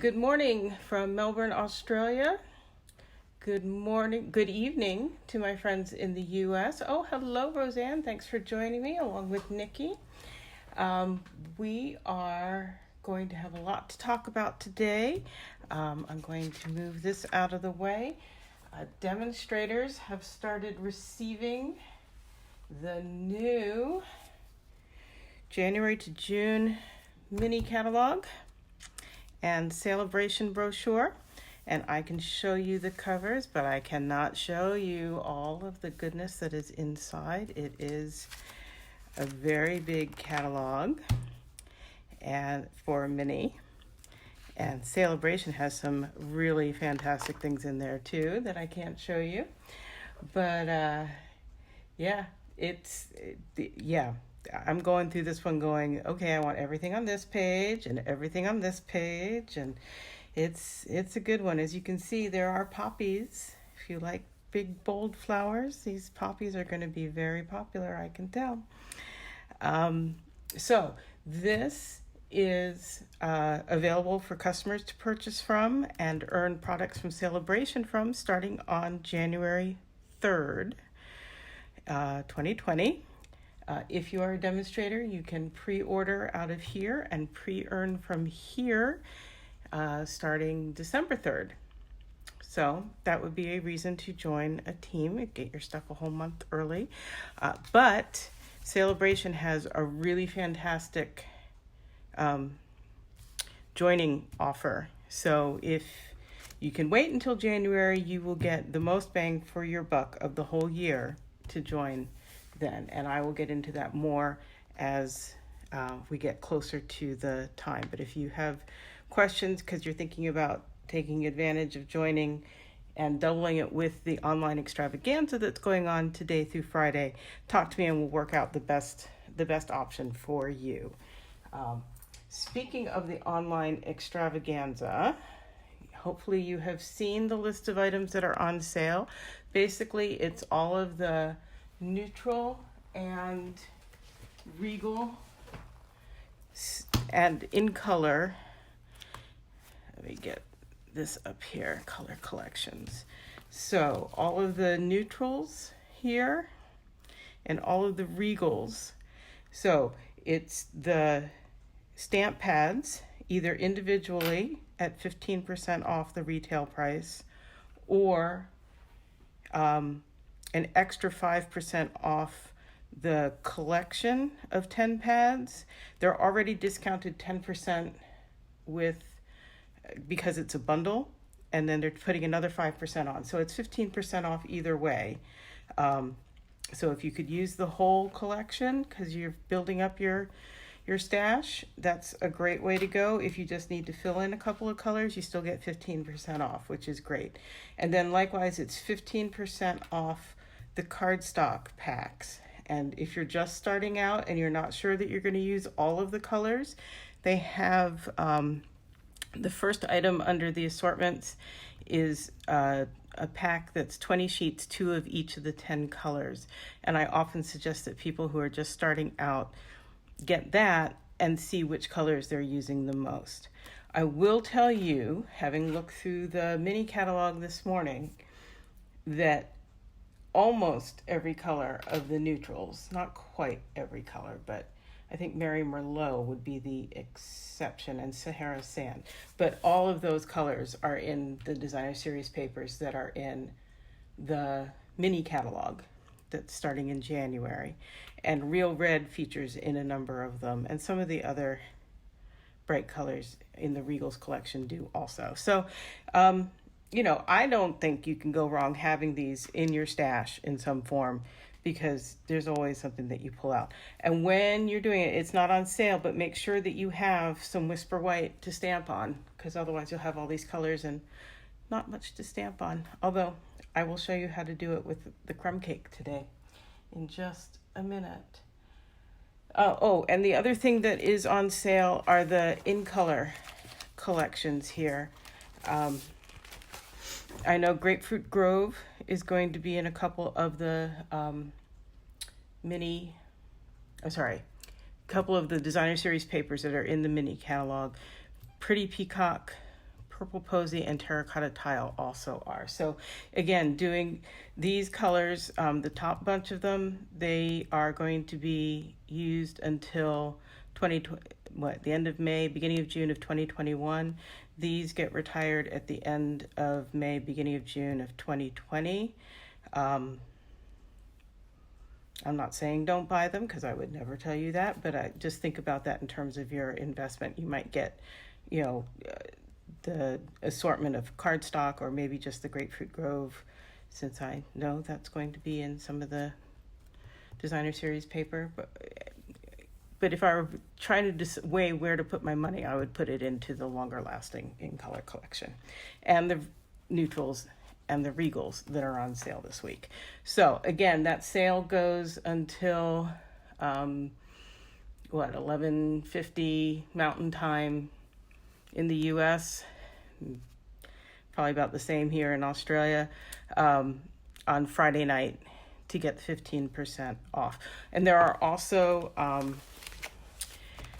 Good morning from Melbourne, Australia. Good morning, good evening to my friends in the US. Oh, hello, Roseanne. Thanks for joining me along with Nikki. We are going to have a lot to talk about today. I'm going to move this out of the way. Demonstrators have started receiving the new January to June mini catalog and celebration brochure, and I can show you the covers, but I cannot show you all of the goodness that is inside. It is a very big catalog and for mini, and celebration has some really fantastic things in there too that I can't show you, but I'm going through this one going, okay, I want everything on this page and everything on this page, and it's a good one. As you can see, there are poppies. If you like big, bold flowers, these poppies are going to be very popular, I can tell. So this is available for customers to purchase from and earn products from Celebration from starting on January 3rd, 2020. If you are a demonstrator, you can pre-order out of here and pre-earn from here starting December 3rd. So that would be a reason to join a team and get your stuff a whole month early. But Celebration has a really fantastic joining offer. So if you can wait until January, you will get the most bang for your buck of the whole year to join then, and I will get into that more as we get closer to the time. But if you have questions because you're thinking about taking advantage of joining and doubling it with the online extravaganza that's going on today through Friday, talk to me and we'll work out the best option for you. Speaking of the online extravaganza, hopefully you have seen the list of items that are on sale. Basically, it's all of the neutral and regal and in color. Let me get this up here, color collections. So all of the neutrals here and all of the regals. So it's the stamp pads, either individually at 15% off the retail price, or an extra 5% off the collection of 10 pads. They're already discounted 10% because it's a bundle, and then they're putting another 5% on. So it's 15% off either way. So if you could use the whole collection because you're building up your stash, that's a great way to go. If you just need to fill in a couple of colors, you still get 15% off, which is great. And then likewise, it's 15% off the cardstock packs. And if you're just starting out and you're not sure that you're going to use all of the colors, they have the first item under the assortments is a pack that's 20 sheets, 2 of each of the 10 colors. And I often suggest that people who are just starting out get that and see which colors they're using the most. I will tell you, having looked through the mini catalog this morning, that almost every color of the neutrals, not quite every color, but I think Mary Merlot would be the exception, and Sahara Sand. But all of those colors are in the designer series papers that are in the mini catalog that's starting in January. And Real Red features in a number of them, and some of the other bright colors in the Regals collection do also. So, I don't think you can go wrong having these in your stash in some form, because there's always something that you pull out. And when you're doing it, it's not on sale, but make sure that you have some Whisper White to stamp on, because otherwise you'll have all these colors and not much to stamp on. Although I will show you how to do it with the crumb cake today in just a minute. And the other thing that is on sale are the in color collections here. I know Grapefruit Grove is going to be in a couple of the couple of the designer series papers that are in the mini catalog. Pretty Peacock purple posy and terracotta tile also are. So again, doing these colors, the top bunch of them, they are going to be used until the end of May, beginning of June of 2021. These get retired at the end of May, beginning of June of 2020. I'm not saying don't buy them, because I would never tell you that, but I just think about that in terms of your investment. You might get, the assortment of cardstock, or maybe just the Grapefruit Grove, since I know that's going to be in some of the designer series paper. But if I were trying to weigh where to put my money, I would put it into the longer lasting in color collection, and the neutrals and the regals that are on sale this week. So again, that sale goes until 11:50 Mountain Time in the US, probably about the same here in Australia, on Friday night, to get 15% off. And there are also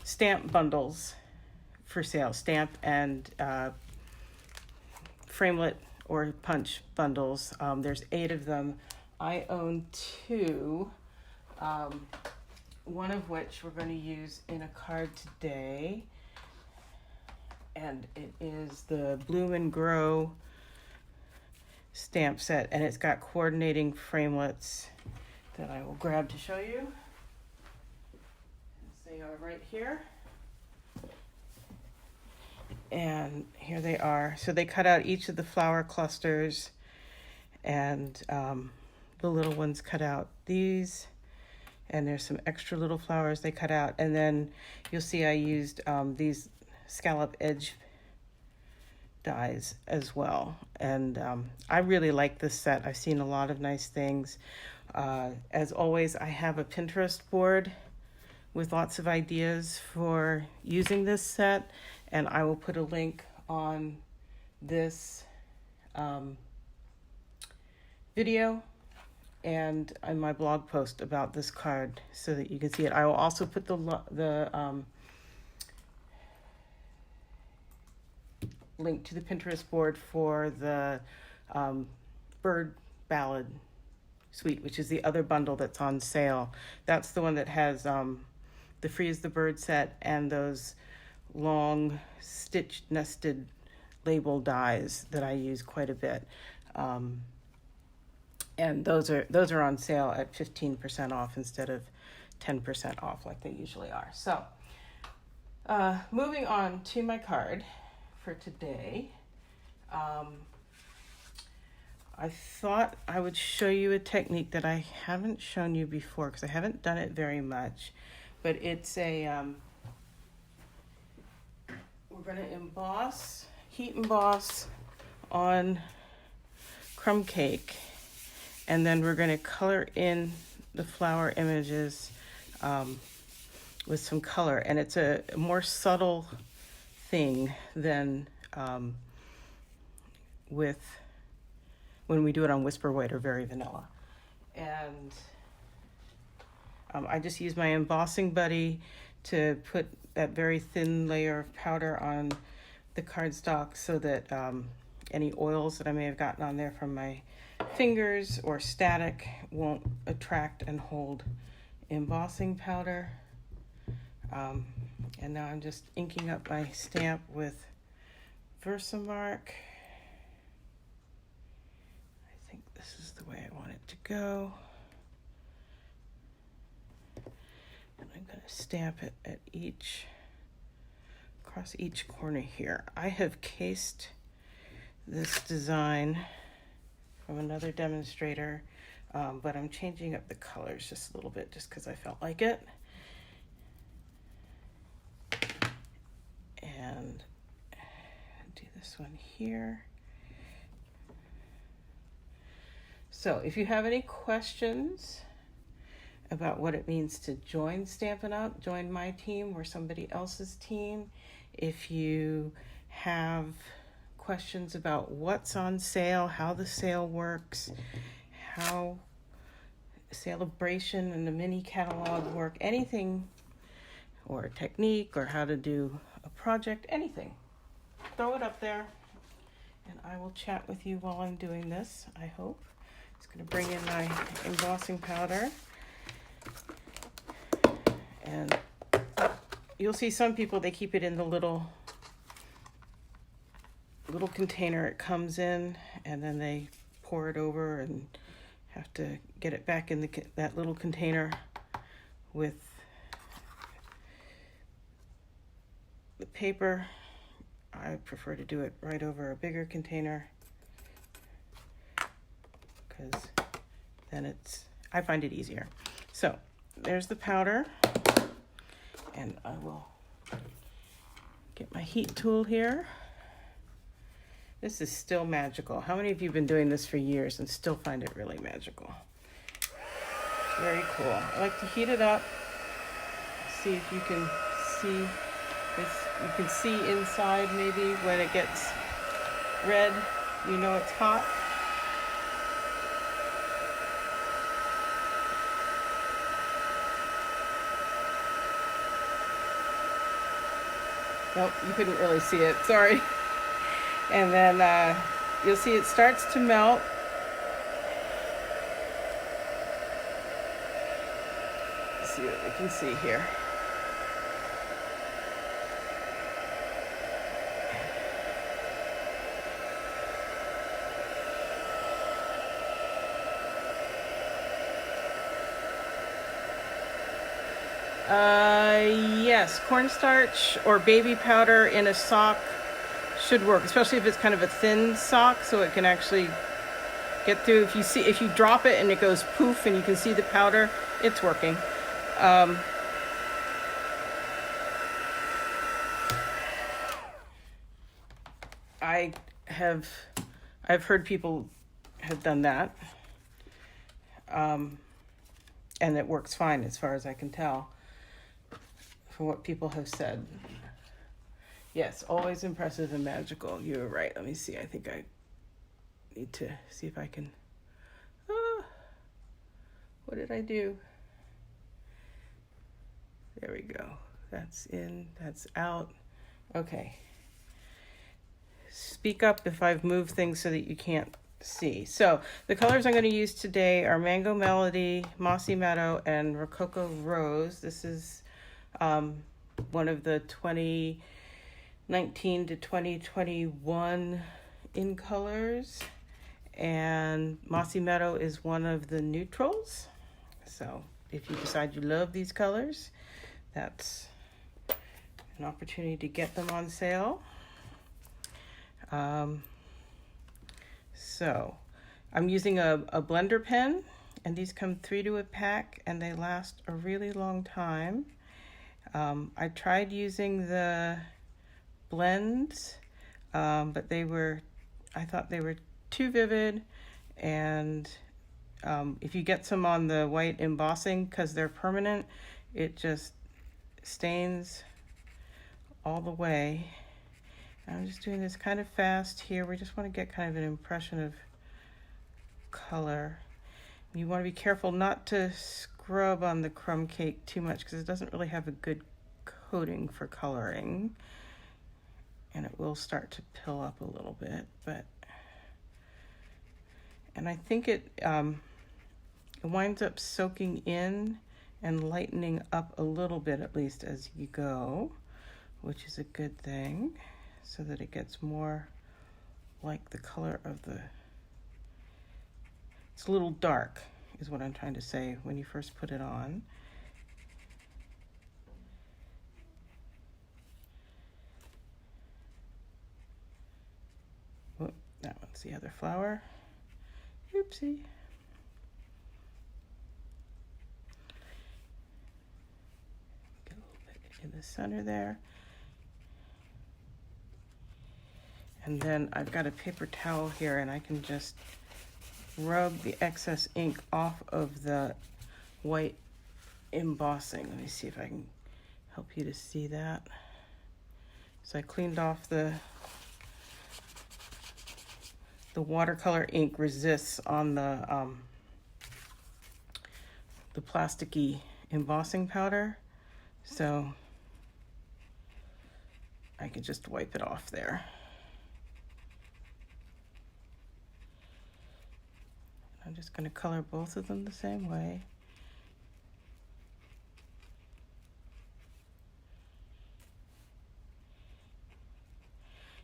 stamp bundles for sale, stamp and framelit or punch bundles. There's 8 of them. I own 2, one of which we're going to use in a card today, and it is the Bloom and Grow stamp set, and it's got coordinating framelits that I will grab to show you. They are right here. And here they are. So they cut out each of the flower clusters, and the little ones cut out these, and there's some extra little flowers they cut out. And then you'll see I used these scallop edge dies as well. And I really like this set. I've seen a lot of nice things. As always, I have a Pinterest board with lots of ideas for using this set, and I will put a link on this video and in my blog post about this card so that you can see it. I will also put the link to the Pinterest board for the Bird Ballad Suite, which is the other bundle that's on sale. That's the one that has the Freeze the Bird set and those long stitched nested label dies that I use quite a bit. And those are on sale at 15% off instead of 10% off like they usually are. So moving on to my card for today. I thought I would show you a technique that I haven't shown you before, because I haven't done it very much, but it's we're going to heat emboss on crumb cake, and then we're going to color in the flower images with some color, and it's a more subtle thing than when we do it on Whisper White or Very Vanilla. And I just use my embossing buddy to put that very thin layer of powder on the cardstock so that any oils that I may have gotten on there from my fingers or static won't attract and hold embossing powder. And now I'm just inking up my stamp with Versamark. I think this is the way I want it to go. And I'm going to stamp it at across each corner here. I have cased this design from another demonstrator, but I'm changing up the colors just a little bit just because I felt like it. And do this one here. So if you have any questions about what it means to join Stampin' Up, join my team or somebody else's team, if you have questions about what's on sale, how the sale works, how celebration and the mini catalog work, anything, or a technique, or how to do a project, anything, throw it up there And I will chat with you while I'm doing this, I hope. Just gonna bring in my embossing powder. And you'll see some people, they keep it in the little container it comes in, and then they pour it over and have to get it back in that little container with the paper. I prefer to do it right over a bigger container because then I find it easier. So there's the powder, and I will get my heat tool here. This is still magical. How many of you have been doing this for years and still find it really magical? Very cool. I like to heat it up. See if you can see this. You can see inside maybe when it gets red, you know it's hot. Nope, you couldn't really see it, sorry. And then you'll see it starts to melt. Let's see what we can see here. Yes, cornstarch or baby powder in a sock should work, especially if it's kind of a thin sock, so it can actually get through. If you drop it and it goes poof and you can see the powder, it's working. I've heard people have done that, and it works fine as far as I can tell from what people have said. Yes, always impressive and magical. You're right. Let me see. I think I need to see if I can. What did I do? There we go. That's in, that's out. Okay. Speak up if I've moved things so that you can't see. So the colors I'm going to use today are Mango Melody, Mossy Meadow, and Rococo Rose. This is one of the 2019 to 2021 in colors, and Mossy Meadow is one of the neutrals. So if you decide you love these colors, that's an opportunity to get them on sale. So I'm using a blender pen, and these come 3 to a pack, and they last a really long time. I tried using the blends, but I thought they were too vivid, and if you get some on the white embossing, because they're permanent, it just stains all the way. I'm just doing this kind of fast here. We just want to get kind of an impression of color. You want to be careful not to scrub on the crumb cake too much, because it doesn't really have a good coating for coloring, and it will start to pill up a little bit, and I think it winds up soaking in and lightening up a little bit, at least as you go, which is a good thing, so that it gets more like the color of it's a little dark, is what I'm trying to say, when you first put it on. Whoop, that one's the other flower. Oopsie. Get a little bit in the center there. And then I've got a paper towel here, and I can just rub the excess ink off of the white embossing. Let me see if I can help you to see that. So I cleaned off the watercolor ink resists on the plasticky embossing powder, so I could just wipe it off there. I'm just going to color both of them the same way.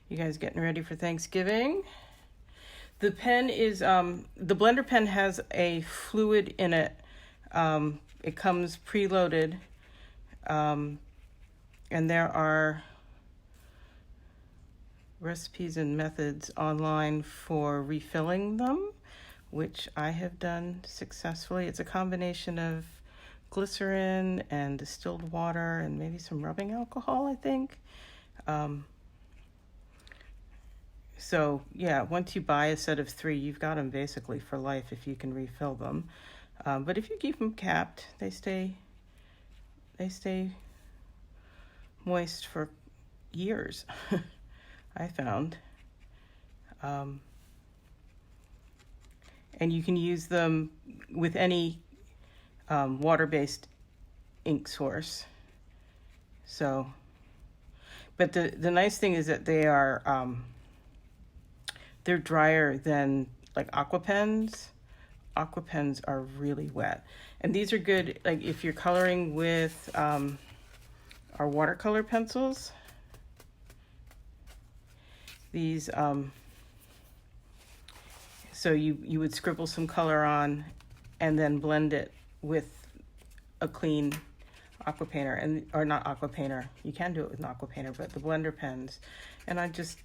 You guys getting ready for Thanksgiving? The pen is, the blender pen has a fluid in it. It comes preloaded. And there are recipes and methods online for refilling them, which I have done successfully. It's a combination of glycerin and distilled water and maybe some rubbing alcohol, I think. So yeah, once you buy a set of 3, you've got them basically for life if you can refill them. But if you keep them capped, they stay moist for years, I found. And you can use them with any water-based ink source. So, but the nice thing is that they are they're drier than like aqua pens. Aqua pens are really wet, and these are good like if you're coloring with our watercolor pencils. These so you would scribble some color on and then blend it with a clean aqua painter, and or not aqua painter, you can do it with an aqua painter, but the blender pens. And I'm just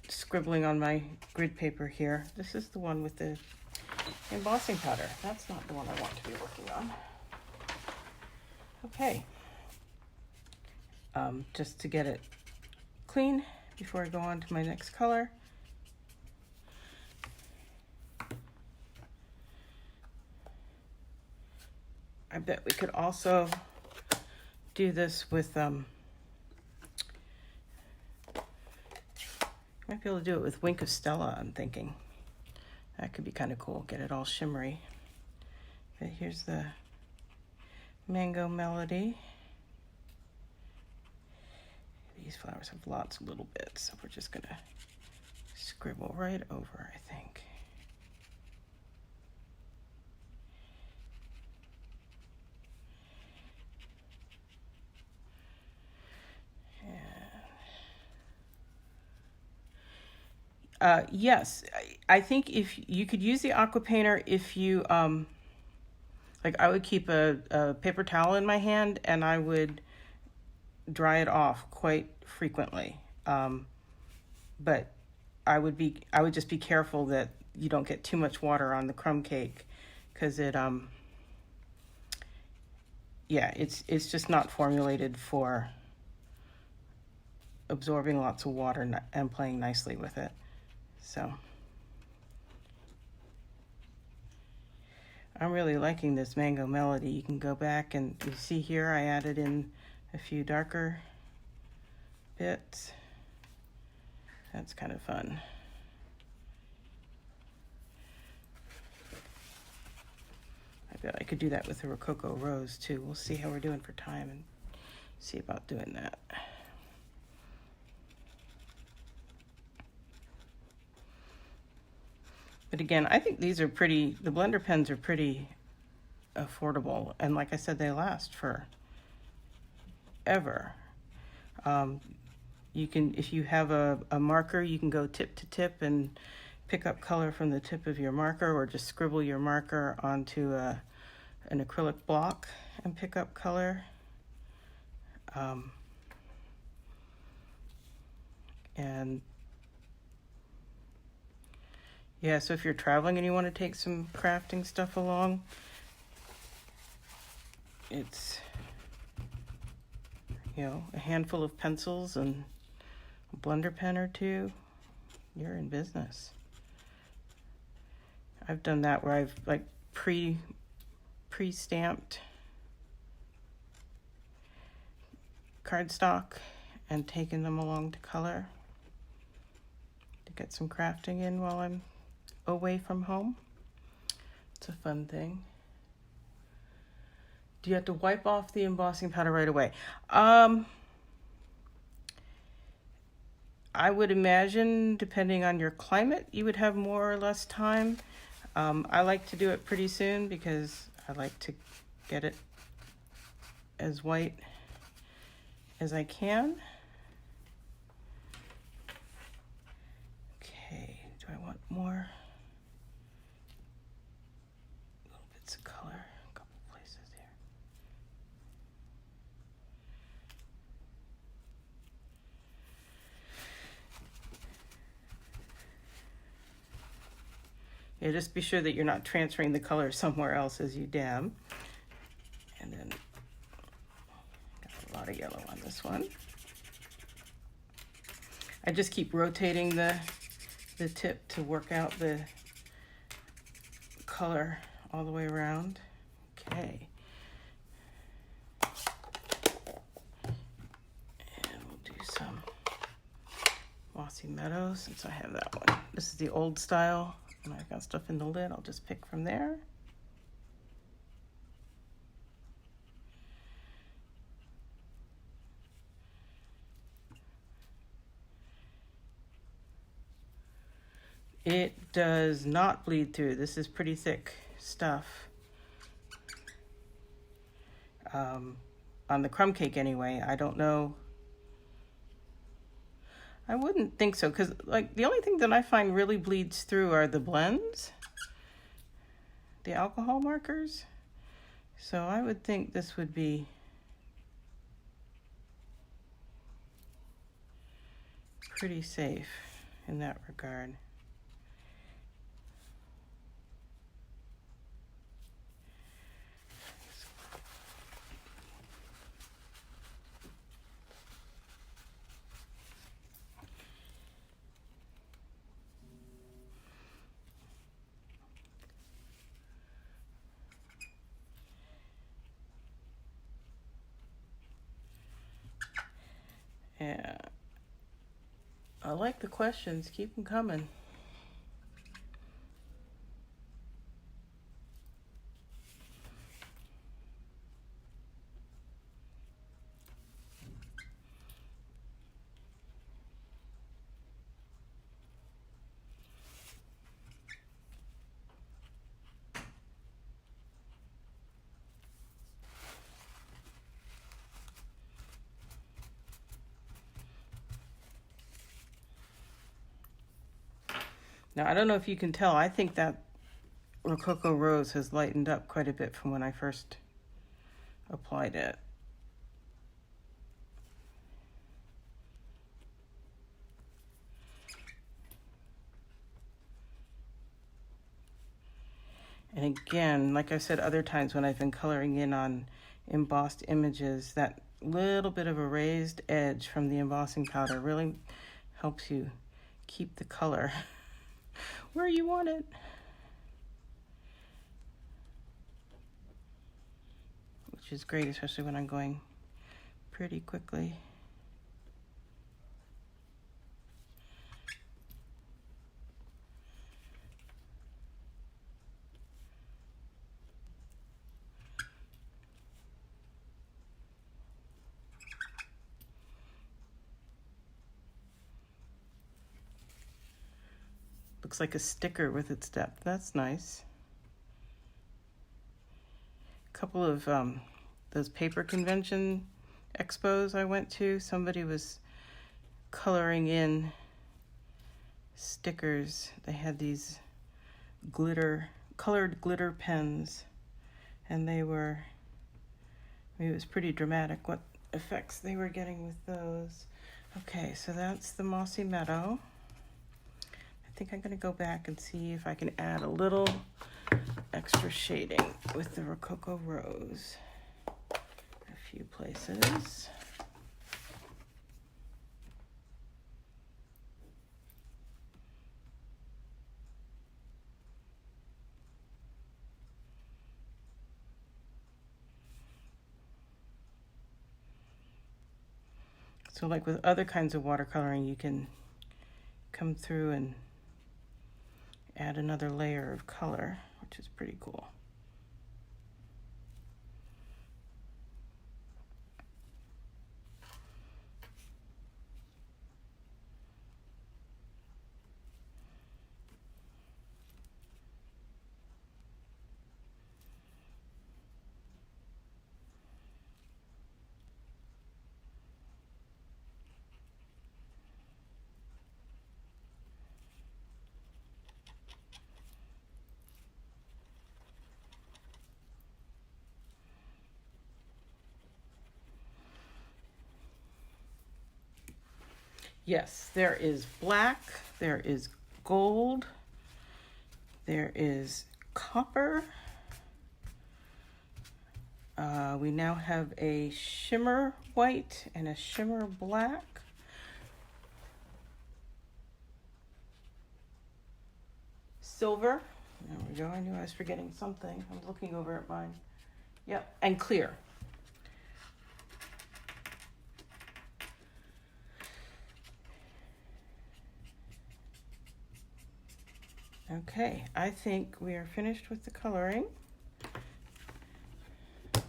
scribbling on my grid paper here. This is the one with the embossing powder. That's not the one I want to be working on. Okay, just to get it clean before I go on to my next color. I bet we could also do this with might be able to do it with Wink of Stella, I'm thinking. That could be kind of cool, get it all shimmery. But here's the Mango Melody. These flowers have lots of little bits, so we're just gonna scribble right over, I think. Yes, I think if you could use the aqua painter if you, like I would keep a paper towel in my hand and I would dry it off quite frequently. But I would just be careful that you don't get too much water on the crumb cake, because it, yeah, it's just not formulated for absorbing lots of water and playing nicely with it. So I'm really liking this Mango Melody. You can go back and you see here I added in a few darker bits. That's kind of fun. I bet I could do that with the Rococo Rose too. We'll see how we're doing for time and see about doing that. But again, I think these are pretty, the blender pens are pretty affordable. And like I said, they last for ever. You can, if you have a marker, you can go tip to tip and pick up color from the tip of your marker, or just scribble your marker onto an acrylic block and pick up color. And yeah, so if you're traveling and you want to take some crafting stuff along, it's, you know, a handful of pencils and a blender pen or two, you're in business. I've done that where I've like pre-stamped cardstock and taken them along to color to get some crafting in while I'm away from home. It's a fun thing. Do you have to wipe off the embossing powder right away? I would imagine, depending on your climate, you would have more or less time. I like to do it pretty soon because I like to get it as white as I can. Okay, do I want more? Little bits of color, a couple places here. Yeah, just be sure that you're not transferring the color somewhere else as you dab. And then got a lot of yellow on this one. I just keep rotating the tip to work out the color all the way around. Okay. And we'll do some Mossy Meadow since I have that one. This is the old style. And I've got stuff in the lid, I'll just pick from there. It does not bleed through. This is pretty thick stuff. On the crumb cake anyway, I don't know. I wouldn't think so, because like the only thing that I find really bleeds through are the blends, the alcohol markers. So I would think this would be pretty safe in that regard. Yeah, I like the questions. Keep them coming. Now, I don't know if you can tell, I think that Rococo Rose has lightened up quite a bit from when I first applied it. And again, like I said other times when I've been coloring in on embossed images, that little bit of a raised edge from the embossing powder really helps you keep the color where you want it. Which is great, especially when I'm going pretty quickly. Looks like a sticker with its depth. That's nice. A couple of those paper convention expos I went to, somebody was coloring in stickers. They had these colored glitter pens, and they were, I mean, it was pretty dramatic what effects they were getting with those. Okay, so that's the Mossy Meadow. I think I'm going to go back and see if I can add a little extra shading with the Rococo Rose. A few places. So like with other kinds of watercoloring, you can come through and add another layer of color, which is pretty cool. Yes, there is black, there is gold, there is copper. We now have a shimmer white and a shimmer black. Silver. There we go. I knew I was forgetting something. I'm looking over at mine. Yep, and clear. Okay, I think we are finished with the coloring. I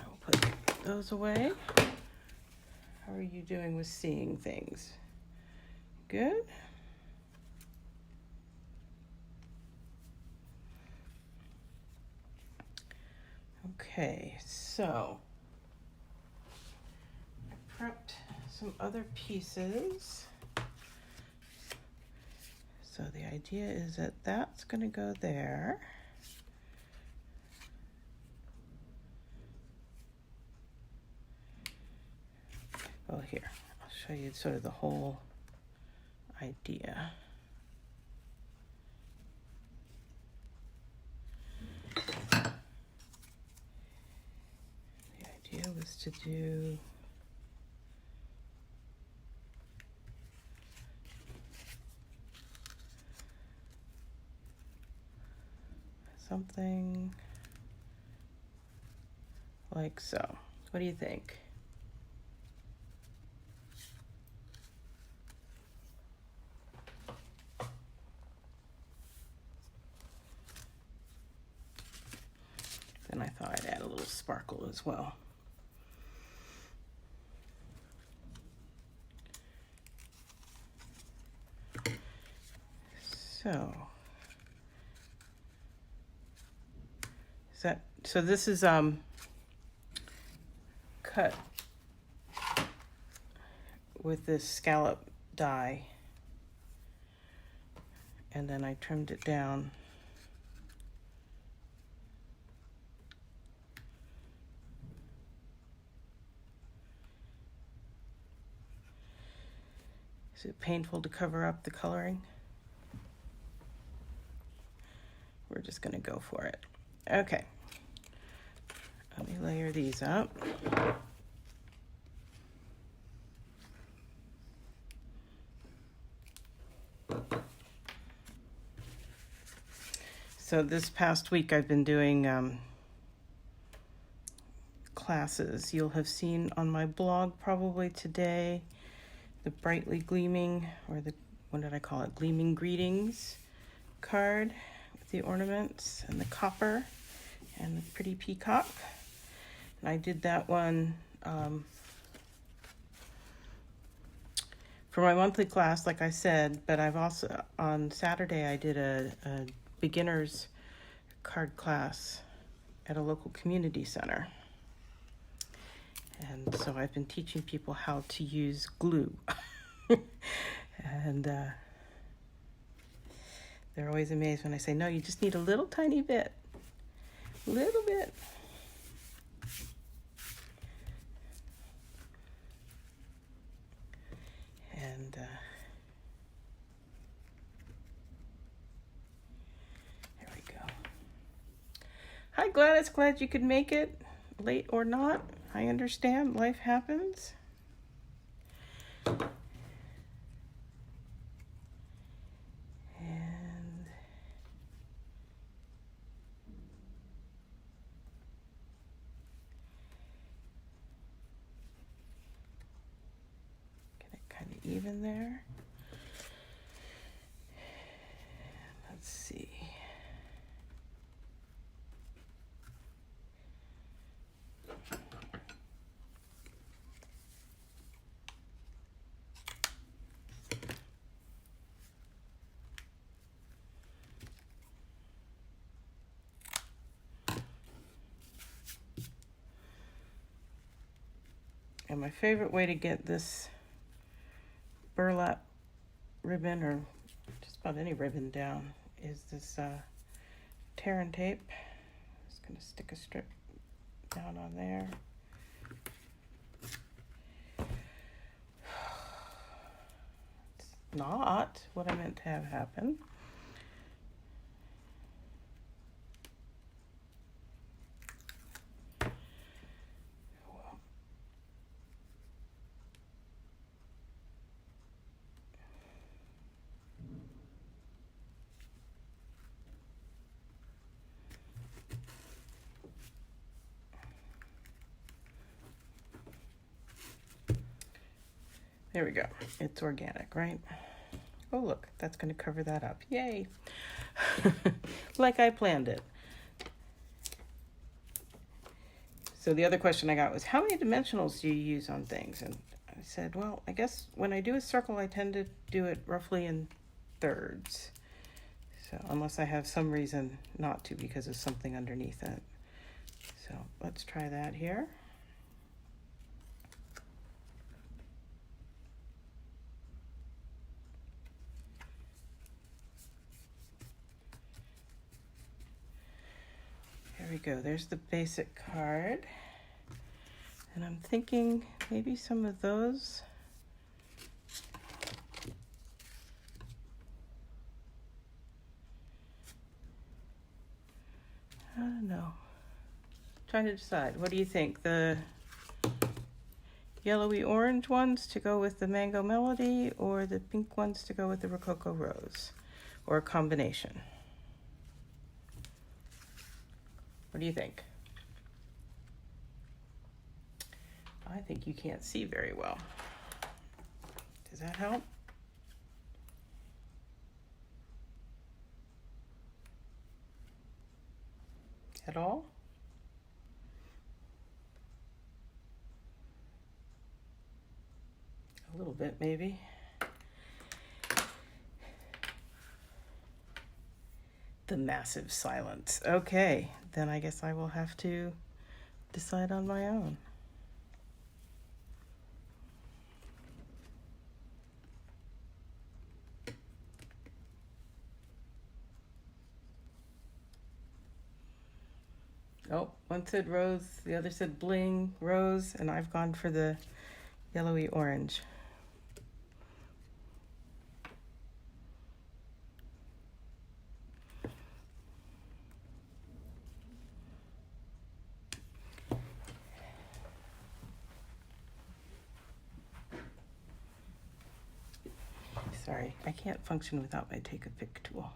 will put those away. How are you doing with seeing things? Good? Okay, so I prepped some other pieces. So the idea is that that's going to go there. Well, here, I'll show you sort of the whole idea. The idea was to do something like so. What do you think? Then I thought I'd add a little sparkle as well. So this is cut with this scallop die, and then I trimmed it down. Is it painful to cover up the coloring? We're just going to go for it. Okay. Let me layer these up. So this past week I've been doing classes. You'll have seen on my blog probably today the brightly gleaming, or the, what did I call it, gleaming greetings card with the ornaments and the copper and the pretty peacock. And I did that one for my monthly class, like I said, but I've also, on Saturday, I did a beginner's card class at a local community center. And so I've been teaching people how to use glue. And they're always amazed when I say, no, you just need a little tiny bit. Little bit. And there we go. Hi Gladys, glad you could make it, late or not. I understand, life happens. And get it kind of even there. Let's see. And my favorite way to get this burlap ribbon, or just about any ribbon, down is this tear and tape. Just gonna stick a strip down on there. not what I meant to have happen. There we go. It's organic, right? Oh, look, that's going to cover that up. Yay. Like I planned it. So the other question I got was, how many dimensionals do you use on things? And I said, well, I guess when I do a circle, I tend to do it roughly in thirds. So unless I have some reason not to because of something underneath it. So let's try that here. There we go. There's the basic card. And I'm thinking maybe some of those. I don't know. Trying to decide. What do you think? The yellowy orange ones to go with the Mango Melody, or the pink ones to go with the Rococo Rose, or a combination? What do you think? I think you can't see very well. Does that help? At all? A little bit, maybe. The massive silence. Okay, then I guess I will have to decide on my own. Oh, one said rose, the other said bling, rose, and I've gone for the yellowy orange. Sorry, I can't function without my take a pick tool.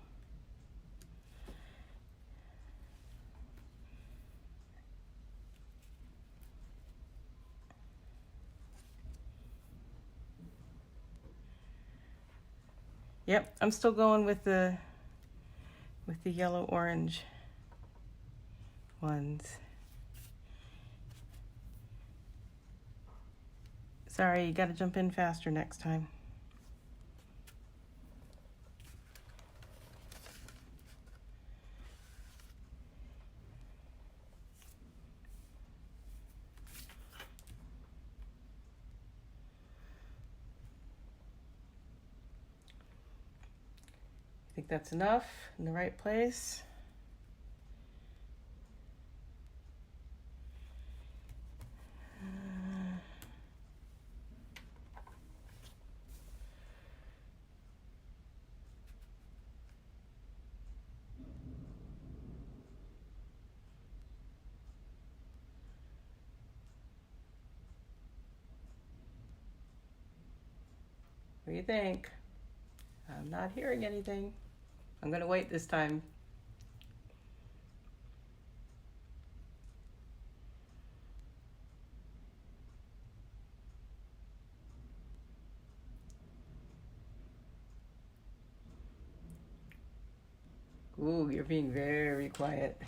Yep, I'm still going with the yellow orange ones. Sorry, you got to jump in faster next time. Think that's enough in the right place? What do you think? I'm not hearing anything. I'm going to wait this time. Ooh, you're being very quiet.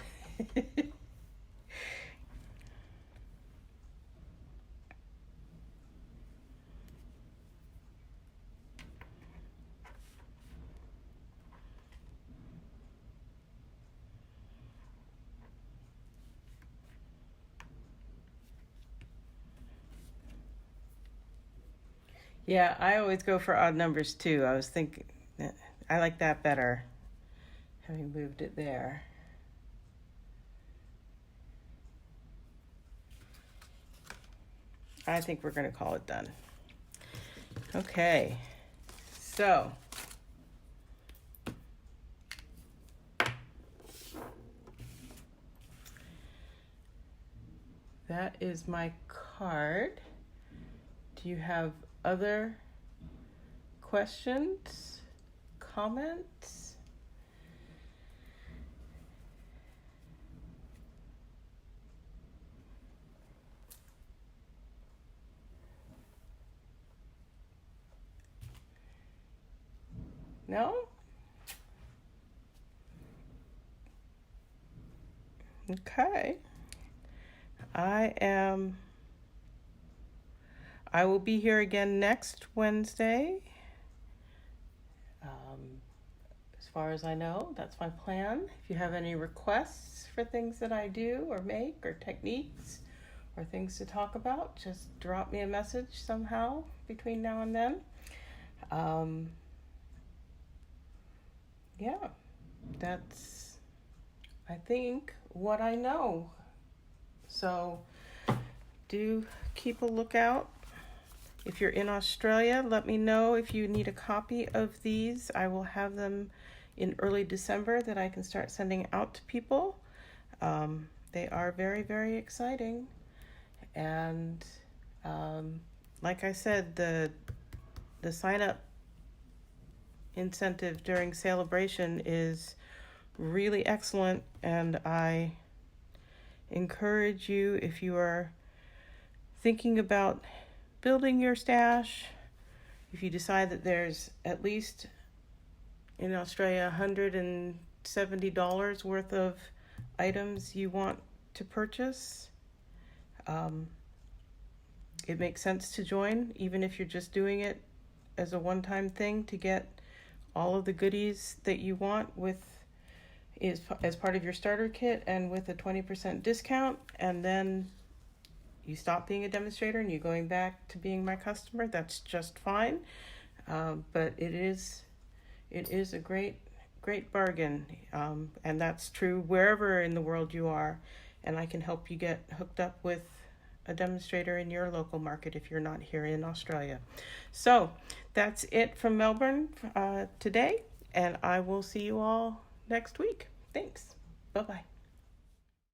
Yeah, I always go for odd numbers too. I was thinking, I like that better, having moved it there. I think we're going to call it done. Okay, So that is my card. Do you have other questions, comments? No? Okay. I will be here again next Wednesday. As far as I know, that's my plan. If you have any requests for things that I do or make or techniques or things to talk about, just drop me a message somehow between now and then. Yeah, that's, I think, what I know. So do keep a lookout. If you're in Australia, let me know if you need a copy of these. I will have them in early December that I can start sending out to people. They are very, very exciting. And like I said, the sign-up incentive during celebration is really excellent, and I encourage you, if you are thinking about building your stash, if you decide that there's at least in Australia $170 worth of items you want to purchase, it makes sense to join, even if you're just doing it as a one-time thing to get all of the goodies that you want as part of your starter kit and with a 20% discount. And then you stop being a demonstrator and you're going back to being my customer, that's just fine. But it is a great bargain, and that's true wherever in the world you are. And I can help you get hooked up with a demonstrator in your local market if you're not here in Australia. So that's it from Melbourne today, and I will see you all next week. Thanks. Bye-bye.